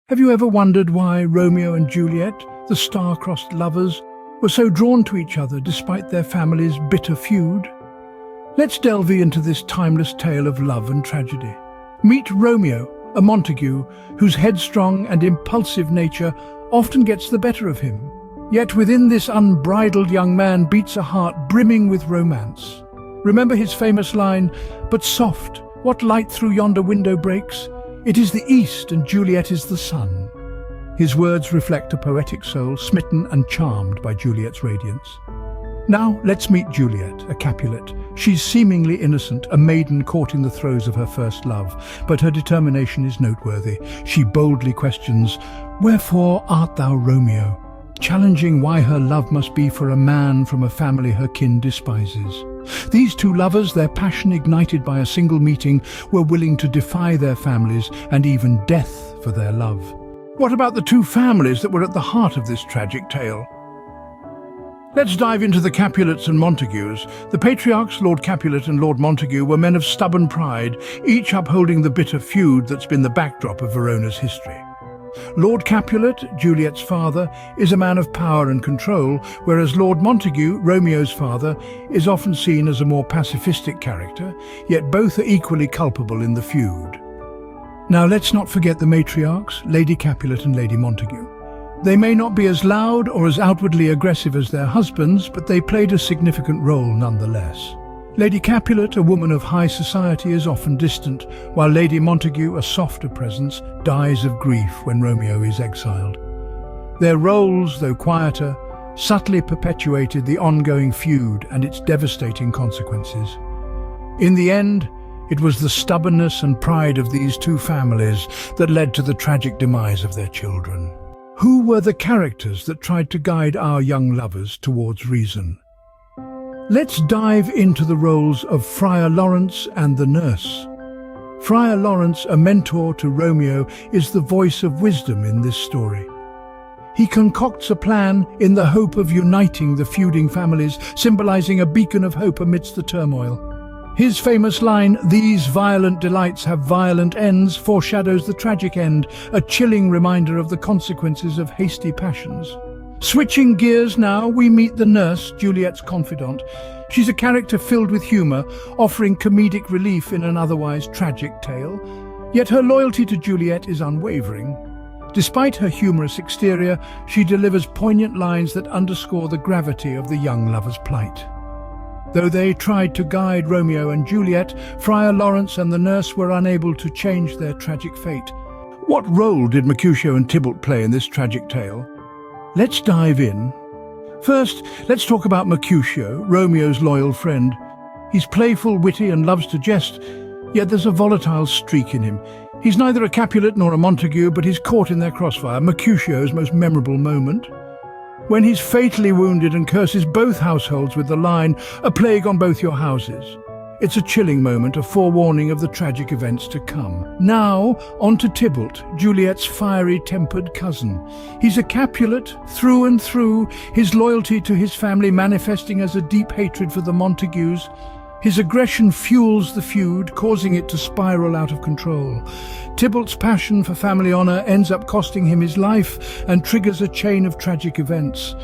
Have you ever wondered why Romeo and Juliet, the star-crossed lovers, were so drawn to each other despite their families' bitter feud? Let's delve into this timeless tale of love and tragedy. Meet Romeo, a Montague whose headstrong and impulsive nature often gets the better of him. Yet within this unbridled young man beats a heart brimming with romance. Remember his famous line, "But soft, what light through yonder window breaks? It is the east and Juliet is the sun." His words reflect a poetic soul smitten and charmed by Juliet's radiance. Now let's meet Juliet, a Capulet. She's seemingly innocent, a maiden caught in the throes of her first love, but her determination is noteworthy. She boldly questions, "Wherefore art thou Romeo?" challenging why her love must be for a man from a family her kin despises. These two lovers, their passion ignited by a single meeting, were willing to defy their families and even death for their love. What about the two families that were at the heart of this tragic tale? Let's dive into the Capulets and Montagues. The patriarchs, Lord Capulet and Lord Montague, were men of stubborn pride, each upholding the bitter feud that's been the backdrop of Verona's history. Lord Capulet, Juliet's father, is a man of power and control, whereas Lord Montague, Romeo's father, is often seen as a more pacifistic character, yet both are equally culpable in the feud. Now let's not forget the matriarchs, Lady Capulet and Lady Montague. They may not be as loud or as outwardly aggressive as their husbands, but they played a significant role nonetheless. Lady Capulet, a woman of high society, is often distant, while Lady Montague, a softer presence, dies of grief when Romeo is exiled. Their roles, though quieter, subtly perpetuated the ongoing feud and its devastating consequences. In the end, it was the stubbornness and pride of these two families that led to the tragic demise of their children. Who were the characters that tried to guide our young lovers towards reason? Let's dive into the roles of Friar Lawrence and the nurse. Friar Lawrence, a mentor to Romeo, is the voice of wisdom in this story. He concocts a plan in the hope of uniting the feuding families, symbolizing a beacon of hope amidst the turmoil. His famous line, "These violent delights have violent ends," foreshadows the tragic end, a chilling reminder of the consequences of hasty passions. Switching gears now, we meet the nurse, Juliet's confidant. She's a character filled with humour, offering comedic relief in an otherwise tragic tale. Yet her loyalty to Juliet is unwavering. Despite her humorous exterior, she delivers poignant lines that underscore the gravity of the young lover's plight. Though they tried to guide Romeo and Juliet, Friar Lawrence and the nurse were unable to change their tragic fate. What role did Mercutio and Tybalt play in this tragic tale? Let's dive in. First, let's talk about Mercutio, Romeo's loyal friend. He's playful, witty, and loves to jest, yet there's a volatile streak in him. He's neither a Capulet nor a Montague, but he's caught in their crossfire, Mercutio's most memorable moment. When he's fatally wounded and curses both households with the line, "A plague on both your houses." It's a chilling moment, a forewarning of the tragic events to come. Now, on to Tybalt, Juliet's fiery-tempered cousin. He's a Capulet through and through, his loyalty to his family manifesting as a deep hatred for the Montagues. His aggression fuels the feud, causing it to spiral out of control. Tybalt's passion for family honour ends up costing him his life and triggers a chain of tragic events.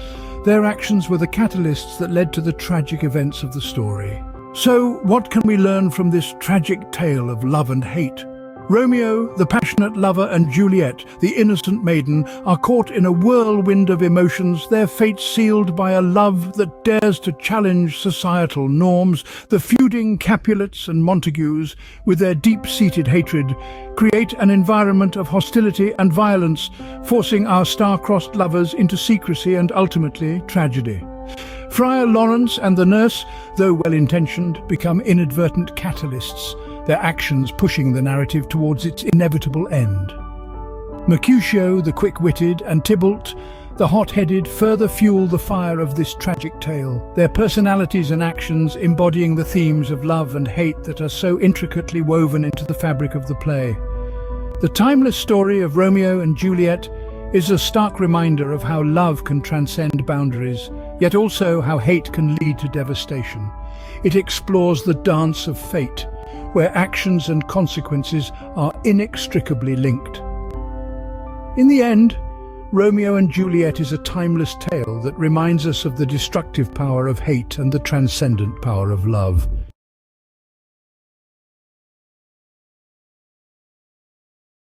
Their actions were the catalysts that led to the tragic events of the story. So, what can we learn from this tragic tale of love and hate? Romeo, the passionate lover, and Juliet, the innocent maiden, are caught in a whirlwind of emotions, their fate sealed by a love that dares to challenge societal norms. The feuding Capulets and Montagues, with their deep-seated hatred, create an environment of hostility and violence, forcing our star-crossed lovers into secrecy and ultimately tragedy. Friar Lawrence and the nurse, though well-intentioned, become inadvertent catalysts, their actions pushing the narrative towards its inevitable end. Mercutio, the quick-witted, and Tybalt, the hot-headed, further fuel the fire of this tragic tale, their personalities and actions embodying the themes of love and hate that are so intricately woven into the fabric of the play. The timeless story of Romeo and Juliet is a stark reminder of how love can transcend boundaries, yet also how hate can lead to devastation. It explores the dance of fate, where actions and consequences are inextricably linked. In the end, Romeo and Juliet is a timeless tale that reminds us of the destructive power of hate and the transcendent power of love.